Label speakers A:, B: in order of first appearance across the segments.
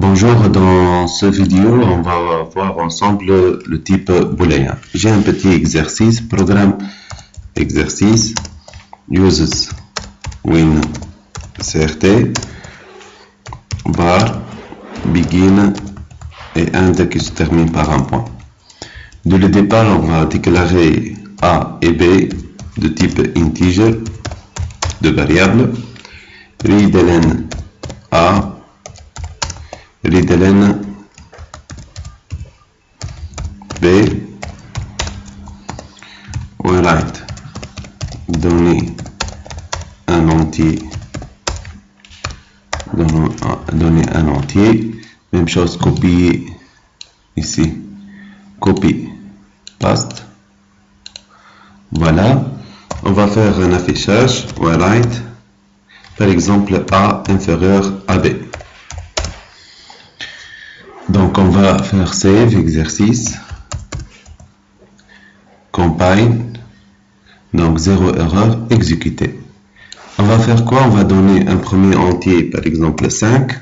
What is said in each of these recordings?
A: Bonjour, dans ce vidéo, on va voir ensemble le type booléen. J'ai un petit exercice, programme exercice, uses win crt, var, begin et end qui se termine par un point. Dès le départ, on va déclarer A et B de type integer, de variables, readln A, readln B, write, donner un entier, même chose, copier ici, copie, paste, voilà, on va faire un affichage, write, par exemple A inférieur à B. Donc on va faire save, exercice, compile, donc 0 erreur, exécuter. On va faire quoi? On va donner un premier entier, par exemple 5.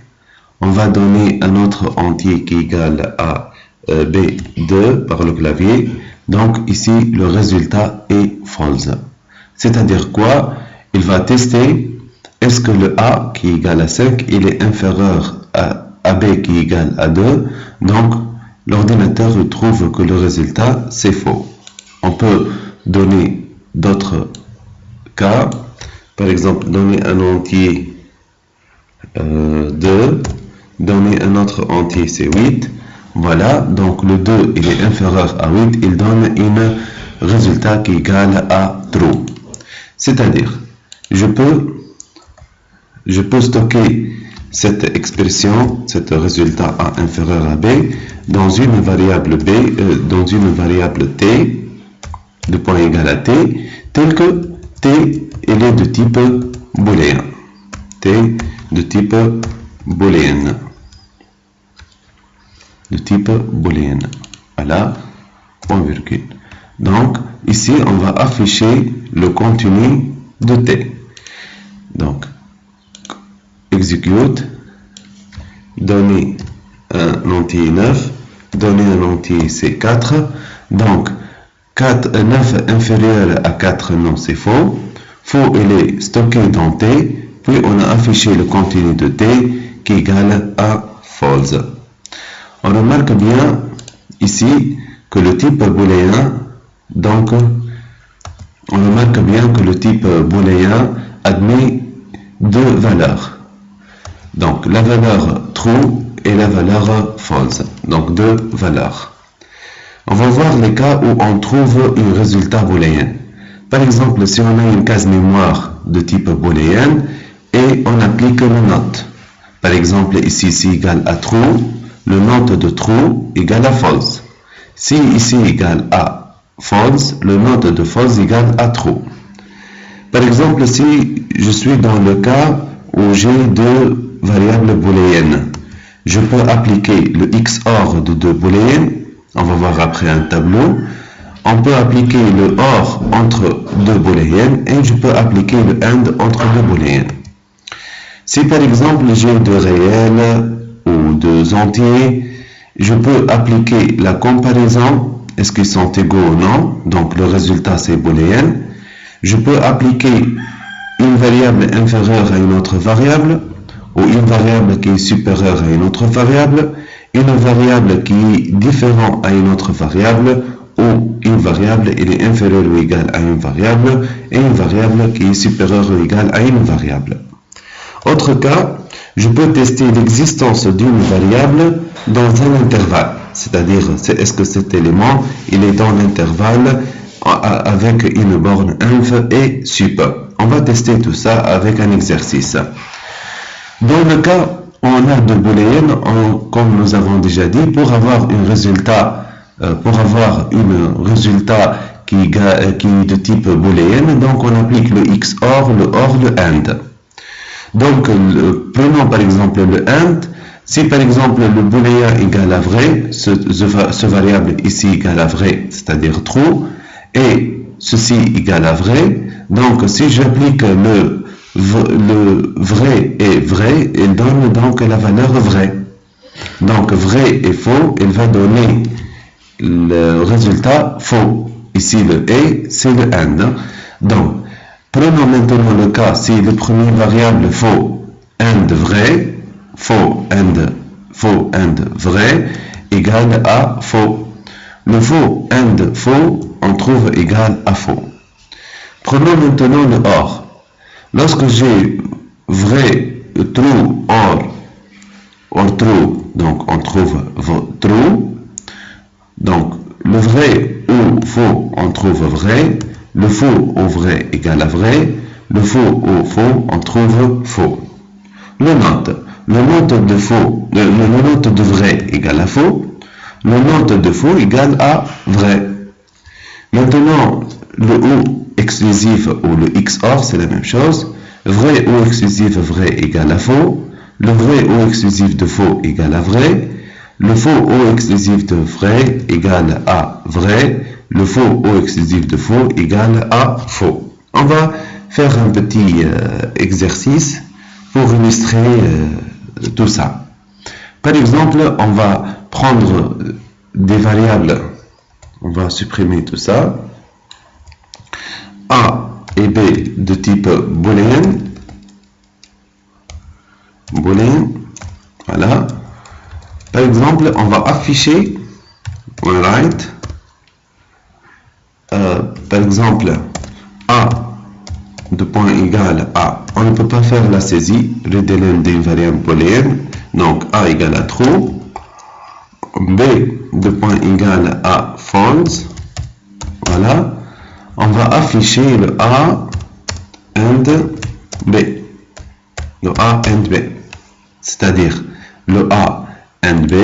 A: On va donner un autre entier qui est égal à B2 par le clavier. Donc ici, le résultat est false. C'est-à-dire quoi? Il va tester est-ce que le A qui est égal à 5, il est inférieur à B qui est égal à 2. Donc, l'ordinateur trouve que le résultat, c'est faux. On peut donner d'autres cas. Par exemple, donner un entier 2, donner un autre entier, c'est 8. Voilà, donc le 2, il est inférieur à 8, il donne un résultat qui est égal à true. C'est-à-dire, je peux stocker cette expression, ce résultat A inférieur à B, dans une variable B, dans une variable T, de point égal à T, tel que T, il est de type booléen. T de type booléen. De type booléen. Voilà, point virgule. Donc, ici, on va afficher le contenu de T. Donc, execute, donner un entier 9, donner un entier c'est 4. Donc, 9 inférieur à 4, non, c'est faux. Faux, il est stocké dans T, puis on a affiché le contenu de T qui est égal à false. On remarque bien ici que le type booléen, donc, on remarque bien que le type booléen admet deux valeurs. Donc, la valeur true et la valeur false. Donc, deux valeurs. On va voir les cas où on trouve un résultat booléen. Par exemple, si on a une case mémoire de type booléen et on applique le note. Par exemple, ici, égale à true, le note de true égale à false. Si ici égale à false, le note de false égale à true. Par exemple, si je suis dans le cas où j'ai deux variables booléennes, je peux appliquer le XOR de deux booléennes. On va voir après un tableau. On peut appliquer le OR entre deux booléennes et je peux appliquer le AND entre deux booléennes. Si par exemple j'ai deux réels ou deux entiers, je peux appliquer la comparaison, est-ce qu'ils sont égaux ou non, donc le résultat c'est booléen. Je peux appliquer une variable inférieure à une autre variable, ou une variable qui est supérieure à une autre variable, une variable qui est différente à une autre variable, ou une variable est inférieure ou égale à une variable, et une variable qui est supérieure ou égale à une variable. Autre cas, je peux tester l'existence d'une variable dans un intervalle, c'est-à-dire est-ce que cet élément il est dans l'intervalle avec une borne inf et sup. On va tester tout ça avec un exercice. Dans le cas où on a deux booléennes, comme nous avons déjà dit, pour avoir un résultat qui est de type booléen, donc on applique le XOR, le OR, le AND. Donc, prenons par exemple le AND. Si par exemple le booléen égale à vrai, ce variable ici égale à vrai, c'est-à-dire true, et ceci égale à vrai, donc si j'applique le vrai est vrai, il donne donc la valeur vraie. Donc, vrai et faux, il va donner le résultat faux. Ici, le et, c'est le and. Donc, prenons maintenant le cas si le premier variable faux, and vrai, faux and vrai, égale à faux. Le faux and faux, on trouve égal à faux. Prenons maintenant le or. Lorsque j'ai vrai, true, or true, donc on trouve true. Donc, le vrai ou faux, on trouve vrai. Le faux ou vrai égale à vrai. Le faux ou faux, on trouve faux. Le note de faux, le note de vrai égale à faux. Le note de faux égale à vrai. Maintenant, le ou exclusif ou le XOR, c'est la même chose. Vrai ou exclusif vrai égale à faux. Le vrai ou exclusif de faux égale à vrai. Le faux ou exclusif de vrai égale à vrai. Le faux ou exclusif de faux égale à faux. On va faire un petit exercice pour illustrer tout ça. Par exemple, on va prendre des variables. On va supprimer tout ça. A et B de type booléen. Voilà. Par exemple, on va afficher, write, par exemple, A de point égal à, on ne peut pas faire la saisie, le délai d'une variable booléenne, donc A égale à true, B de point égal à false, voilà, on va afficher le A and B, le A and B, c'est-à-dire le A and B,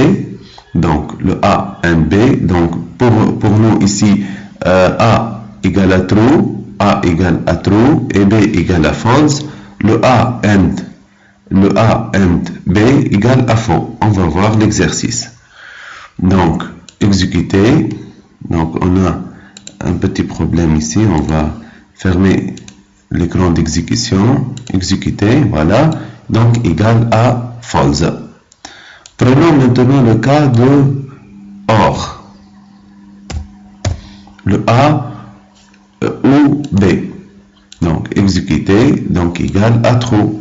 A: donc le A and B, donc pour nous ici, A égale à true, A égale à true et B égale à false, le A and B égale à faux. On va voir l'exercice. Donc, exécuter. Donc, on a un petit problème ici. On va fermer l'écran d'exécution. Exécuter, voilà. Donc, égal à false. Prenons maintenant le cas de OR. Le A ou B. Donc, exécuter, donc égal à true.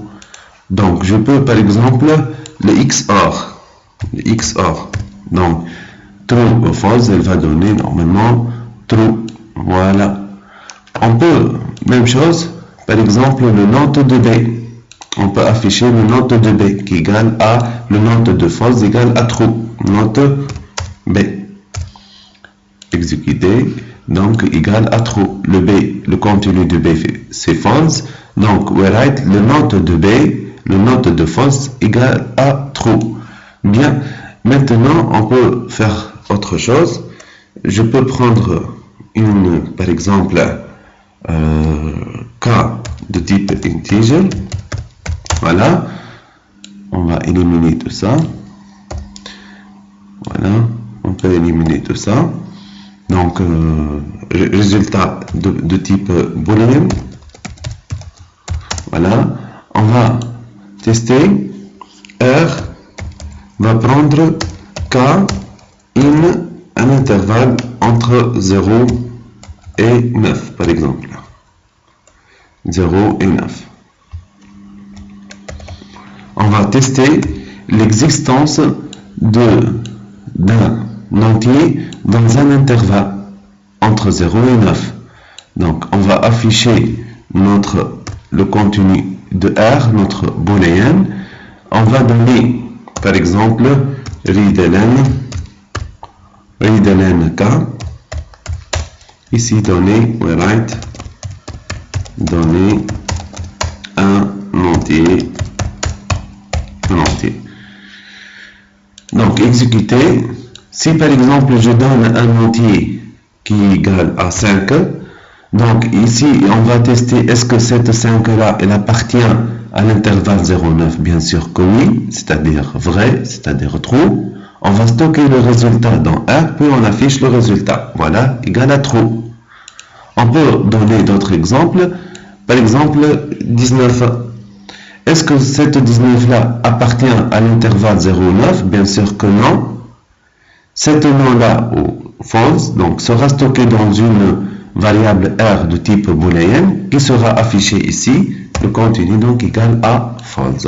A: Donc, je peux par exemple le XOR. Le XOR. Donc, true ou false, elle va donner normalement true. Voilà. On peut, même chose, par exemple, le note de B. On peut afficher le note de B qui égale à le note de false égale à true. Note B. Exécuter, donc égal à true. Le B, le contenu de B, c'est false. Donc, we write le note de B, le note de false égale à true. Bien, maintenant, on peut faire autre chose. Je peux prendre par exemple, K de type integer. Voilà, on va éliminer tout ça. Voilà, on peut éliminer tout ça. Donc, résultat de type booléen. Voilà, on va tester. R va prendre K in un intervalle entre 0 et 9, par exemple. 0 et 9. On va tester l'existence d'un entier dans un intervalle entre 0 et 9. Donc, on va afficher le contenu de R, notre booléen. On va donner, par exemple, readLn K. Ici, donner, we write, donner un entier. Donc, exécuter. Si par exemple je donne un entier qui est égal à 5, donc ici on va tester est-ce que cette 5 là elle appartient à l'intervalle 0,9, bien sûr que oui, c'est-à-dire vrai, c'est-à-dire true. On va stocker le résultat dans R, puis on affiche le résultat. Voilà, égal à true. On peut donner d'autres exemples. Par exemple, 19. Est-ce que cette 19-là appartient à l'intervalle 0,9? Bien sûr que non. Cet nom-là, false, donc sera stocké dans une variable R de type booléen qui sera affichée ici. Le contenu donc égal à false.